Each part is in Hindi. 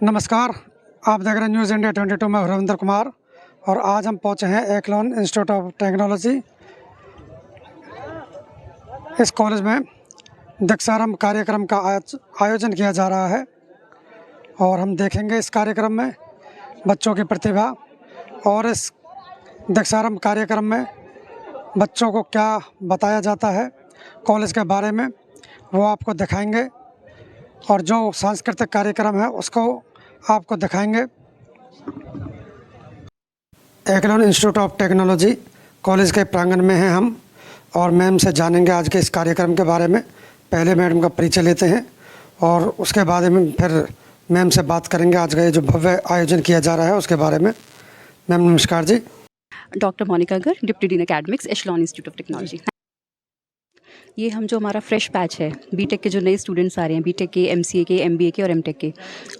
नमस्कार, आप देख रहे हैं न्यूज़ इंडिया 22 में रविंद्र कुमार और आज हम पहुंचे हैं एकलॉन इंस्टीट्यूट ऑफ टेक्नोलॉजी। इस कॉलेज में दीक्षारंभ कार्यक्रम का आयोजन किया जा रहा है और हम देखेंगे इस कार्यक्रम में बच्चों की प्रतिभा और इस दीक्षारंभ कार्यक्रम में बच्चों को क्या बताया जाता है कॉलेज के बारे में, वो आपको दिखाएंगे और जो सांस्कृतिक कार्यक्रम है उसको आपको दिखाएंगे। एकलॉन इंस्टीट्यूट ऑफ टेक्नोलॉजी कॉलेज के प्रांगण में हैं हम और मैम से जानेंगे आज के इस कार्यक्रम के बारे में। पहले मैडम का परिचय लेते हैं और उसके बाद में फिर मैम से बात करेंगे आज का ये जो भव्य आयोजन किया जा रहा है उसके बारे में। मैम नमस्कार जी। डॉक्टर मोनिका गर, deputy dean academics, echelon institute of technology. ये हम जो हमारा फ्रेश बैच है, बीटेक के जो नए स्टूडेंट्स आ रहे हैं, बीटेक के, एमसीए के, एमबीए के और एमटेक के,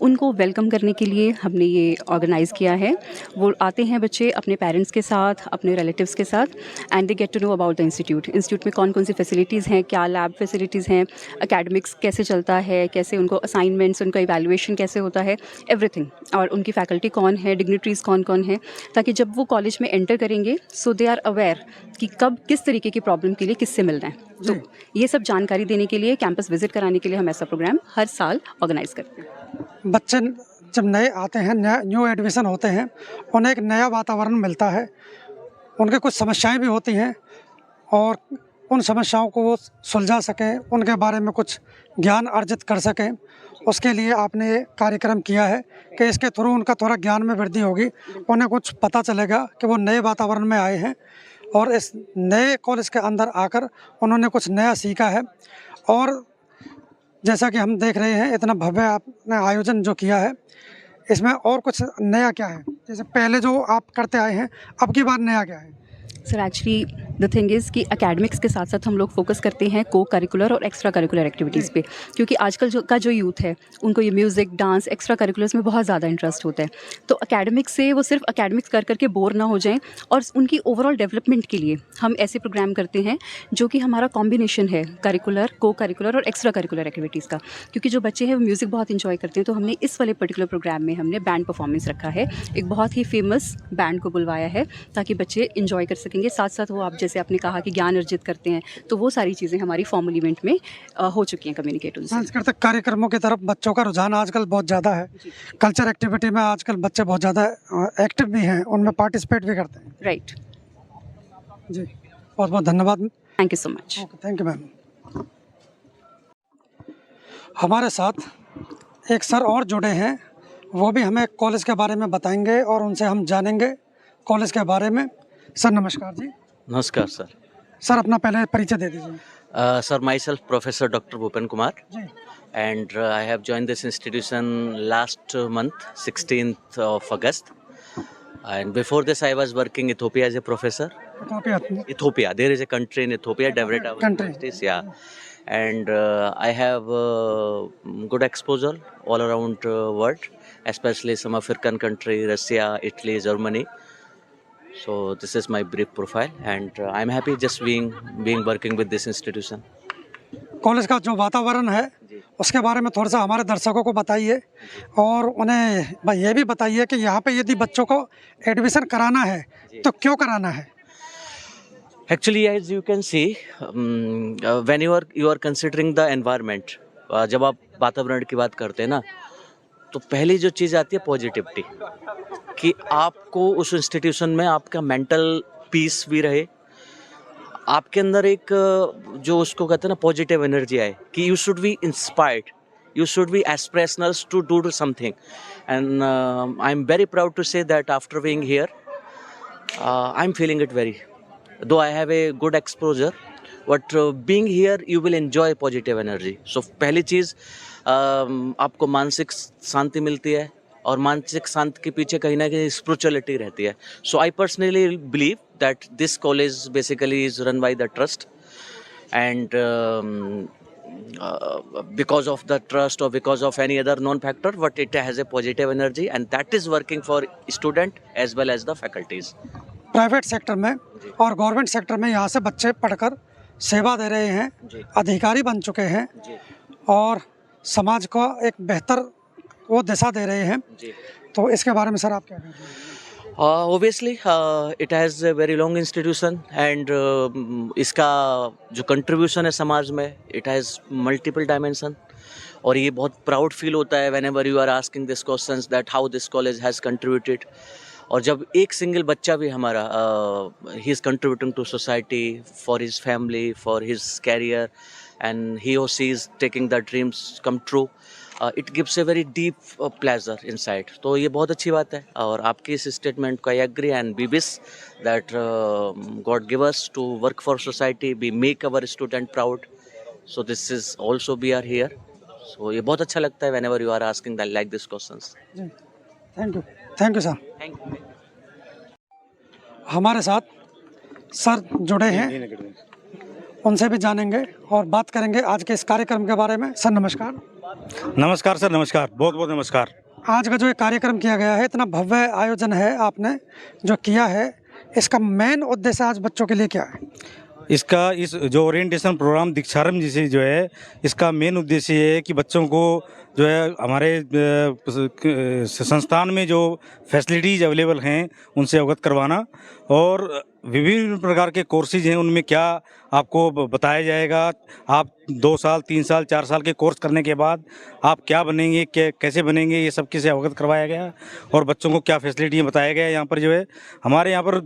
उनको वेलकम करने के लिए हमने ये ऑर्गेनाइज़ किया है। वो आते हैं बच्चे अपने पेरेंट्स के साथ, अपने रिलेटिव्स के साथ, and they get to know about the institute में कौन कौन सी फैसिलिटीज़ हैं, क्या लैब फैसिलिटीज़ हैं, एकेडमिक्स कैसे चलता है, कैसे उनको असाइनमेंट्स, उनका इवैल्यूएशन कैसे होता है, एवरीथिंग, और उनकी फैकल्टी कौन है, डिग्निटरीज़ कौन कौन है, ताकि जब वो कॉलेज में एंटर करेंगे सो दे आर अवेयर कि कब किस तरीके की प्रॉब्लम के लिए किससे मिलना है। तो ये सब जानकारी देने के लिए, कैंपस विजिट कराने के लिए हम ऐसा प्रोग्राम हर साल ऑर्गेनाइज करते हैं। बच्चे जब नए आते हैं, न्यू एडमिशन होते हैं, उन्हें एक नया वातावरण मिलता है, उनके कुछ समस्याएं भी होती हैं और उन समस्याओं को वो सुलझा सकें, उनके बारे में कुछ ज्ञान अर्जित कर सकें, उसके लिए आपने ये कार्यक्रम किया है कि इसके थ्रू उनका थोड़ा ज्ञान में वृद्धि होगी, उन्हें कुछ पता चलेगा कि वो नए वातावरण में आए हैं और इस नए कॉलेज के अंदर आकर उन्होंने कुछ नया सीखा है। और जैसा कि हम देख रहे हैं, इतना भव्य आपने आयोजन जो किया है, इसमें और कुछ नया क्या है? जैसे पहले जो आप करते आए हैं, अब की बार नया क्या है? Sir actually the thing is कि एकेडमिक्स के साथ साथ हम लोग फोकस करते हैं को करिकुलर और एक्स्ट्रा करिकुलर एक्टिविटीज़ पे, क्योंकि आजकल जो यूथ है उनको ये म्यूज़िक, डांस, एक्स्ट्रा करिकुलर्स में बहुत ज़्यादा इंटरेस्ट होता है। तो एकेडमिक्स से वो सिर्फ एकेडमिक्स कर करके बोर ना हो जाएं और उनकी ओवरऑल डेवलपमेंट के लिए हम ऐसे प्रोग्राम करते हैं जो कि हमारा कॉम्बिनेशन है करिकुलर, को करिकुलर और एक्स्ट्रा करिकुलर एक्टिविटीज़ का। क्योंकि जो बच्चे हैं वो म्यूज़िक बहुत इंजॉय करते हैं, तो हमने इस वाले पर्टिकुलर प्रोग्राम में हमने बैंड परफॉर्मेंस रखा है। एक बहुत ही फेमस बैंड को बुलवाया है ताकि बच्चे इंजॉय कर सकेंगे। साथ साथ वो, आप जैसे आपने कहा कि ज्ञान अर्जित करते हैं, तो वो सारी चीज़ें हमारी फॉर्मल इवेंट में हो चुकी हैं कम्युनिकेट उनसे। सांस्कृतिक कार्यक्रमों की तरफ बच्चों का रुझान आजकल बहुत ज़्यादा है। कल्चर एक्टिविटी में आजकल बच्चे बहुत ज़्यादा एक्टिव भी हैं, उनमें पार्टिसिपेट भी करते हैं। राइट जी, बहुत बहुत धन्यवाद। Thank you so much. Thank you ma'am. हमारे साथ एक सर और जुड़े हैं, वो भी हमें कॉलेज के बारे में बताएंगे और उनसे हम जानेंगे कॉलेज के बारे में। सर नमस्कार जी। नमस्कार सर। सर अपना पहले परिचय दे दीजिए। Sir, myself Professor Dr. Bhupen Kumar, ji and I have joined this institution last month, 16th of August. And before this, I was working in Ethiopia as a professor. Ethiopia, there is a country in Ethiopia, Devlet country. yeah. And I have good exposure all around world, especially some African country, Russia, Italy, Germany. So this is my brief profile, and I'm happy just being working with this institution. College का जो वातावरण है उसके बारे में थोड़ा सा हमारे दर्शकों को बताइए और उन्हें ये भी बताइए कि यहाँ पे यदि बच्चों को एडमिशन कराना है तो क्यों कराना है? Actually, as you can see, when you are considering the environment, जब आप वातावरण की बात करते हैं ना, तो पहली जो चीज़ आती है पॉजिटिविटी, कि आपको उस इंस्टीट्यूशन में आपका मेंटल पीस भी रहे, आपके अंदर एक जो उसको कहते हैं ना पॉजिटिव एनर्जी आए, कि you should be inspired, you should be aspirational to do something. And I am very proud to say that after being here I am feeling it very, though I have a good exposure, but being here you will enjoy positive energy. So पहली चीज़ आपको मानसिक शांति मिलती है और मानसिक शांति के पीछे कहीं ना कहीं स्पिरिचुअलिटी रहती है. So I personally believe that this college basically is run by the trust, and because of the trust or because of any other known factor, but it has a positive energy, and that is working for student as well as the faculties. Private sector में और गवर्नमेंट सेक्टर में यहाँ से बच्चे पढ़कर सेवा दे रहे हैं, अधिकारी बन चुके हैं और समाज को एक बेहतर वो दिशा दे रहे हैं, जी तो इसके बारे में सर आप क्या कहते हैं? obviously it has a very long institution and इसका जो contribution है समाज में it has multiple dimension और ये बहुत प्राउड फील होता है whenever you are asking this questions that how this college has contributed और जब एक सिंगल बच्चा भी हमारा he is contributing to society for his family for his career and he or she is taking the dreams come true it gives a very deep pleasure inside तो ये बहुत अच्छी बात है और आपकी इस स्टेटमेंट को I agree and we wish that God give us to work for society we make our student proud so this is also we are here so ये बहुत अच्छा लगता है whenever you are asking that like this questions जी thank you sir. Thank you हमारे साथ सर जुड़े हैं, उनसे भी जानेंगे और बात करेंगे आज के इस कार्यक्रम के बारे में। सर नमस्कार। नमस्कार सर, नमस्कार, बहुत बहुत नमस्कार। आज का जो ये कार्यक्रम किया गया है, इतना भव्य आयोजन है आपने जो किया है, इसका मेन उद्देश्य आज बच्चों के लिए क्या है? इसका इस जो ओरिएंटेशन प्रोग्राम दीक्षारंभ जिसे जो है इसका मेन उद्देश्य ये है कि बच्चों को जो है हमारे संस्थान में जो फैसिलिटीज़ अवेलेबल हैं उनसे अवगत करवाना और विभिन्न प्रकार के कोर्सेज हैं उनमें क्या आपको बताया जाएगा। आप 2 साल 3 साल 4 साल के कोर्स करने के बाद आप क्या बनेंगे, कैसे बनेंगे, ये सब से अवगत करवाया गया और बच्चों को क्या फैसिलिटी बताया गया। यहाँ पर जो है हमारे यहाँ पर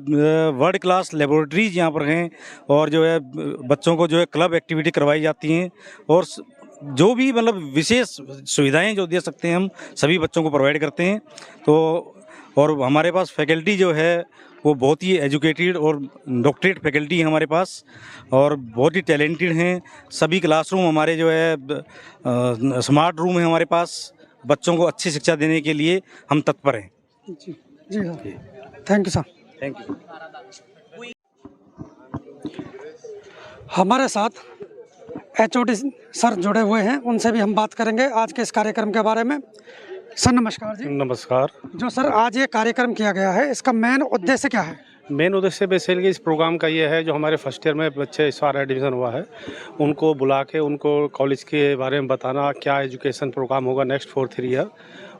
वर्ल्ड क्लास लेबोरेटरीज यहाँ पर हैं और जो है बच्चों को जो है क्लब एक्टिविटी करवाई जाती हैं और जो भी मतलब विशेष सुविधाएं जो दे सकते हैं हम सभी बच्चों को प्रोवाइड करते हैं। तो और हमारे पास फैकल्टी जो है वो बहुत ही एजुकेटेड और डॉक्टरेट फैकल्टी है हमारे पास और बहुत ही टैलेंटेड हैं। सभी क्लासरूम हमारे जो है स्मार्ट रूम है हमारे पास। बच्चों को अच्छी शिक्षा देने के लिए हम तत्पर हैं। जी sir, thank you sir. Thank you. हमारे साथ HOD सर जुड़े हुए हैं, उनसे भी हम बात करेंगे आज के इस कार्यक्रम के बारे में। सर नमस्कार जी। नमस्कार। जो सर आज ये कार्यक्रम किया गया है, इसका मेन उद्देश्य क्या है? मेन उद्देश्य बेसिकली इस प्रोग्राम का ये है, जो हमारे फर्स्ट ईयर में बच्चे इस बार एडमिशन हुआ है उनको बुला के उनको कॉलेज के बारे में बताना, क्या एजुकेशन प्रोग्राम होगा नेक्स्ट 4-3 ईयर,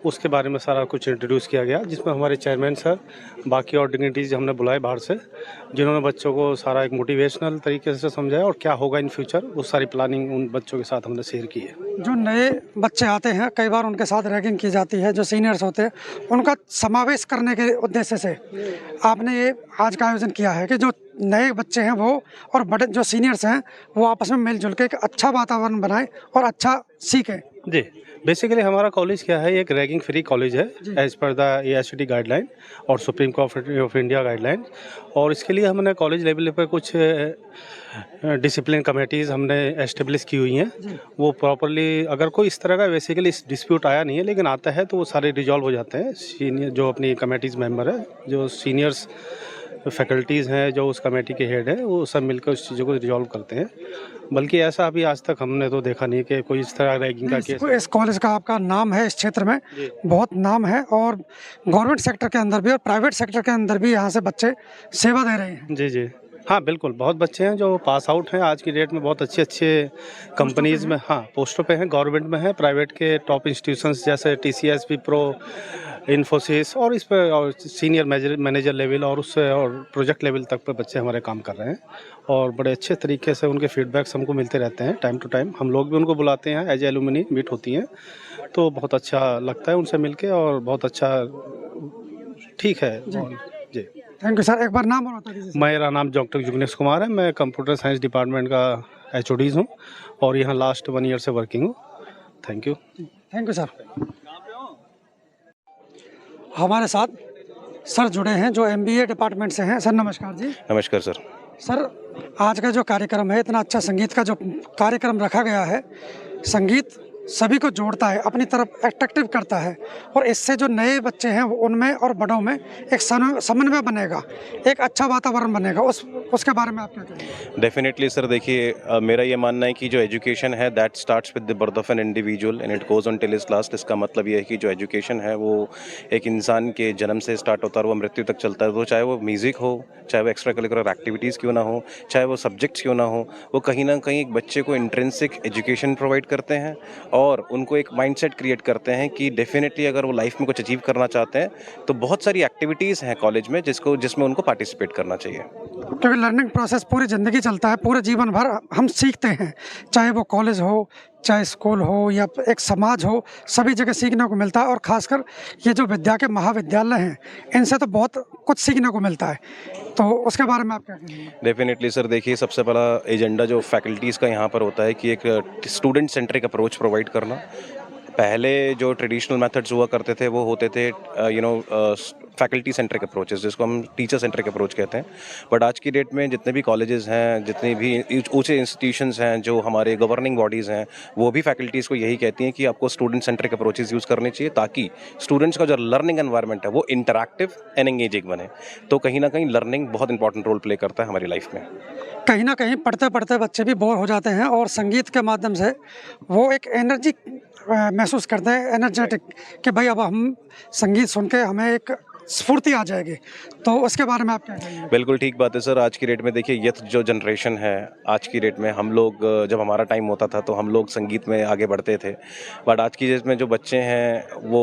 उसके बारे में सारा कुछ इंट्रोड्यूस किया गया, जिसमें हमारे चेयरमैन सर बाकी और डिग्निटीज हमने बुलाए बाहर से, जिन्होंने बच्चों को सारा एक मोटिवेशनल तरीके से समझाया और क्या होगा इन फ्यूचर, वो सारी प्लानिंग उन बच्चों के साथ हमने शेयर की है। जो नए बच्चे आते हैं, कई बार उनके साथ रैगिंग की जाती है, जो सीनियर्स होते हैं उनका समावेश करने के उद्देश्य से आपने ये आज का आयोजन किया है कि जो नए बच्चे हैं वो और बड़े जो सीनियर्स हैं वो आपस में मिलजुल के एक अच्छा वातावरण बनाएं और अच्छा सीखें। जी, बेसिकली हमारा कॉलेज क्या है, एक रैगिंग फ्री कॉलेज है as per the AICTE guideline और supreme court of India guideline, और इसके लिए हमने कॉलेज लेवल पर कुछ डिसिप्लिन कमेटीज़ हमने एस्टेब्लिश की हुई हैं। वो प्रॉपरली अगर कोई इस तरह का बेसिकली डिस्प्यूट आया नहीं है लेकिन आता है तो वो सारे रिजॉल्व हो जाते हैं। सीनियर जो अपनी कमेटीज़ मेंबर है, जो सीनियर्स फैकल्टीज़ हैं, जो उस कमेटी के हेड हैं, वो सब मिलकर उस चीज़ों को रिजॉल्व करते हैं। बल्कि ऐसा अभी आज तक हमने तो देखा नहीं कि कोई इस तरह रैगिंग का केस। इस कॉलेज का आपका नाम है, इस क्षेत्र में बहुत नाम है और गवर्नमेंट सेक्टर के अंदर भी और प्राइवेट सेक्टर के अंदर भी यहाँ से बच्चे सेवा दे रहे हैं। जी जी हाँ, बिल्कुल, बहुत बच्चे हैं जो पास आउट हैं आज की डेट में, बहुत अच्छे अच्छे कंपनीज़ में, हाँ, पोस्टों पे हैं, गवर्नमेंट में हैं, प्राइवेट के टॉप इंस्टीट्यूशंस जैसे TCS, विप्रो, इन्फोसिस और इस पर और सीनियर मैनेजर लेवल और उससे और प्रोजेक्ट लेवल तक पे बच्चे हमारे काम कर रहे हैं और बड़े अच्छे तरीके से उनके फीडबैक्स हमको मिलते रहते हैं टाइम टू टाइम। हम लोग भी उनको बुलाते हैं, एज एलुमनी मीट होती हैं, तो बहुत अच्छा लगता है उनसे मिलके और बहुत अच्छा, ठीक है जी। Thank you sir. एक बार नाम और बता दीजिए। मेरा नाम डॉक्टर जुगनेश कुमार है, मैं कंप्यूटर साइंस डिपार्टमेंट का HOD हूँ और यहाँ लास्ट 1 ईयर से वर्किंग हूँ। Thank you sir. हमारे साथ सर जुड़े हैं जो MBA डिपार्टमेंट से हैं। सर नमस्कार जी। नमस्कार सर। सर आज का जो कार्यक्रम है, इतना अच्छा संगीत का जो कार्यक्रम रखा गया है, संगीत सभी को जोड़ता है, अपनी तरफ अट्रैक्टिव करता है और इससे जो नए बच्चे हैं उनमें और बड़ों में एक समन्वय बनेगा, एक अच्छा वातावरण बनेगा। उसके बारे में आप क्या कहेंगे? डेफिनेटली सर, देखिए मेरा ये मानना है कि जो एजुकेशन है that starts with the birth of an individual and it goes on till is last. इसका मतलब ये है कि जो एजुकेशन है वो एक इंसान के जन्म से स्टार्ट होता है और वो मृत्यु तक चलता है। तो चाहे वो म्यूज़िक हो, चाहे वो एक्स्ट्रा करिकुलर एक्टिविटीज़ क्यों ना हो, चाहे वो सब्जेक्ट्स क्यों ना हो, वो कहीं ना कहीं एक बच्चे को इंट्रिंसिक एजुकेशन प्रोवाइड करते हैं और उनको एक माइंडसेट क्रिएट करते हैं कि डेफिनेटली अगर वो लाइफ में कुछ अचीव करना चाहते हैं तो बहुत सारी एक्टिविटीज़ हैं कॉलेज में जिसमें उनको पार्टिसिपेट करना चाहिए। क्योंकि लर्निंग प्रोसेस पूरी ज़िंदगी चलता है, पूरे जीवन भर हम सीखते हैं, चाहे वो कॉलेज हो, चाहे स्कूल हो या एक समाज हो, सभी जगह सीखने को मिलता है। और ख़ासकर ये जो विद्या के महाविद्यालय हैं, इनसे तो बहुत कुछ सीखने को मिलता है। तो उसके बारे में आप क्या कहेंगे? डेफिनेटली सर, देखिए सबसे बड़ा एजेंडा जो फैकल्टीज़ का यहाँ पर होता है कि एक स्टूडेंट सेंट्रिक अप्रोच प्रोवाइड करना। पहले जो ट्रेडिशनल मेथड्स हुआ करते थे वो होते थे फैकल्टी सेंट्रिक अप्रोचेस, जिसको हम टीचर सेंट्रिक अप्रोच कहते हैं। बट आज की डेट में जितने भी कॉलेजेस हैं, जितने भी ऊंचे इंस्टीट्यूशंस हैं, जो हमारे गवर्निंग बॉडीज़ हैं, वो भी फैकल्टीज़ को यही कहती हैं कि आपको स्टूडेंट सेंट्रिक अप्रोचेस यूज़ करने चाहिए ताकि स्टूडेंट्स का जो लर्निंग एनवायरनमेंट है वो इंटरैक्टिव एंड एंगेजिंग बने। तो कहीं ना कहीं लर्निंग बहुत इंपॉर्टेंट रोल प्ले करता है हमारी लाइफ में। कहीं ना कहीं पढ़ते पढ़ते बच्चे भी बोर हो जाते हैं और संगीत के माध्यम से वो एक एनर्जी महसूस करते हैं, एनर्जेटिक, कि भाई अब हम संगीत सुन के हमें एक स्फूर्ति आ जाएगी। तो उसके बारे में आप क्या कहेंगे? बिल्कुल ठीक बात है सर। आज की डेट में देखिए यथ जो जनरेशन है, आज की डेट में हम लोग, जब हमारा टाइम होता था तो हम लोग संगीत में आगे बढ़ते थे। बट आज की डेट में जो बच्चे हैं वो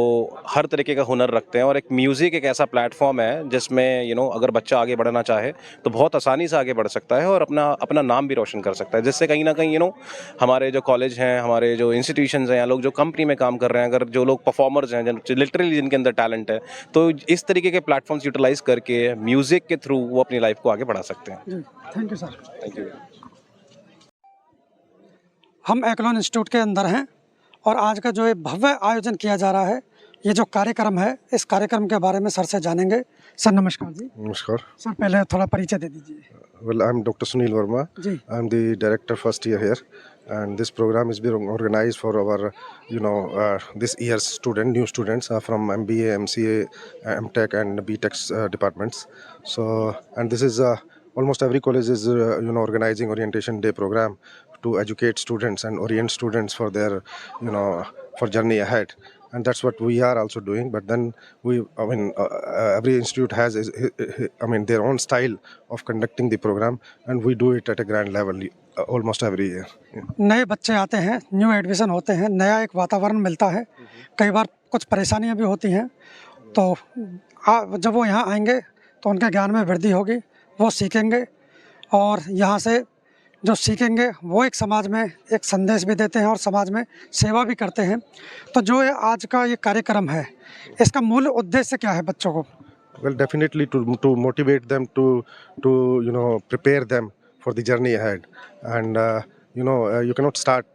हर तरीके का हुनर रखते हैं और एक म्यूज़िक एक ऐसा प्लेटफॉर्म है जिसमें अगर बच्चा आगे बढ़ना चाहे तो बहुत आसानी से आगे बढ़ सकता है और अपना नाम भी रोशन कर सकता है। जिससे कहीं ना कहीं हमारे जो कॉलेज हैं, हमारे जो इंस्टीट्यूशंस हैं या लोग जो कंपनी में काम कर रहे हैं, अगर जो लोग परफॉर्मर्स हैं, लिटरली जिनके अंदर टैलेंट है, तो इस तरीके के प्लेटफॉर्म्स यूटिलाइज करके म्यूजिक के थ्रू वो अपनी लाइफ को आगे बढ़ा सकते हैं। जी, thank you sir. Thank you. हम एक्लोन इंस्टीट्यूट के अंदर हैं और आज का जो ये भव्य आयोजन किया जा रहा है, ये जो कार्यक्रम है, इस कार्यक्रम के बारे में सर से जानेंगे। सर नमस्कार जी। नमस्कार। सर पहले थोड़ा परिचय दे दीजिए। Well, I'm Dr. Sunil Verma. Ji. I'm the director first year here, and this program is being organized for our, this year's new students from MBA, MCA, MTech, and BTech departments. So, and this is almost every college is organizing orientation day program to educate students and orient students for their for journey ahead. And that's what we are also doing. But then every institute has their own style of conducting the program, and we do it at a grand level almost every year. नए बच्चे आते हैं, न्यू एडमिशन होते हैं, नया एक वातावरण मिलता है, कई बार कुछ परेशानियां भी होती हैं। तो जब वो यहाँ आएंगे तो उनके ज्ञान में वृद्धि होगी, वो सीखेंगे और यहाँ से जो सीखेंगे वो एक समाज में एक संदेश भी देते हैं और समाज में सेवा भी करते हैं। तो जो ये आज का ये कार्यक्रम है, इसका मूल उद्देश्य क्या है बच्चों को? Well, definitely to motivate them to prepare them for the journey ahead, and you cannot start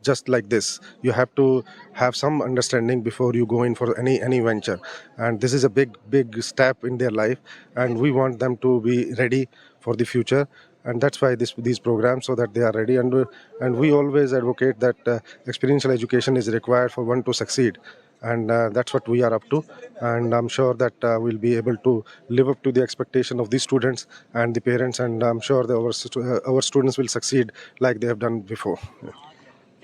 just like this. You have to have some understanding before you go in for any venture, and this is a big step in their life, and we want them to be ready for the future. And that's why these programs, so that they are ready, and we always advocate that experiential education is required for one to succeed, and that's what we are up to, and I'm sure that we'll be able to live up to the expectation of these students and the parents, and I'm sure that our students will succeed like they have done before.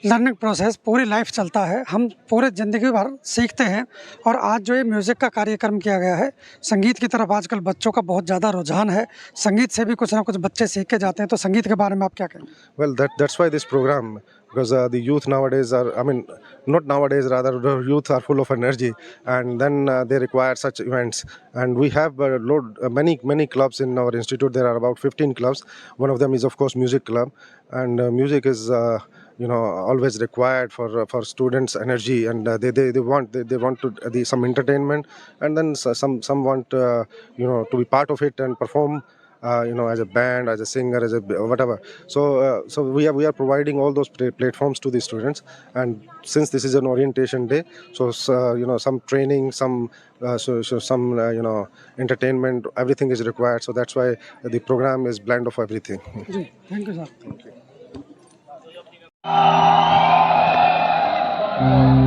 Learning process पूरी लाइफ चलता है, हम पूरे ज़िंदगी भर सीखते हैं। और आज जो ये म्यूज़िक का कार्यक्रम किया गया है, संगीत की तरफ आजकल बच्चों का बहुत ज़्यादा रुझान है, संगीत से भी कुछ ना कुछ बच्चे सीख के जाते हैं। तो संगीत के बारे में आप क्या कहेंगे? Well, that's why this program, because the youth nowadays not nowadays, rather the youth are full of energy, and then they require such events. And we have many clubs in our institute. There are about 15 clubs. One of them is of course music club, and music is always required for students' energy, and they want to some entertainment, and then some want to be part of it and perform. As a band, as a singer, as a whatever. So we are providing all those platforms to the students, and since this is an orientation day, so some training, some entertainment, everything is required. So that's why the program is blend of everything. जी, thank you sir. Thank you.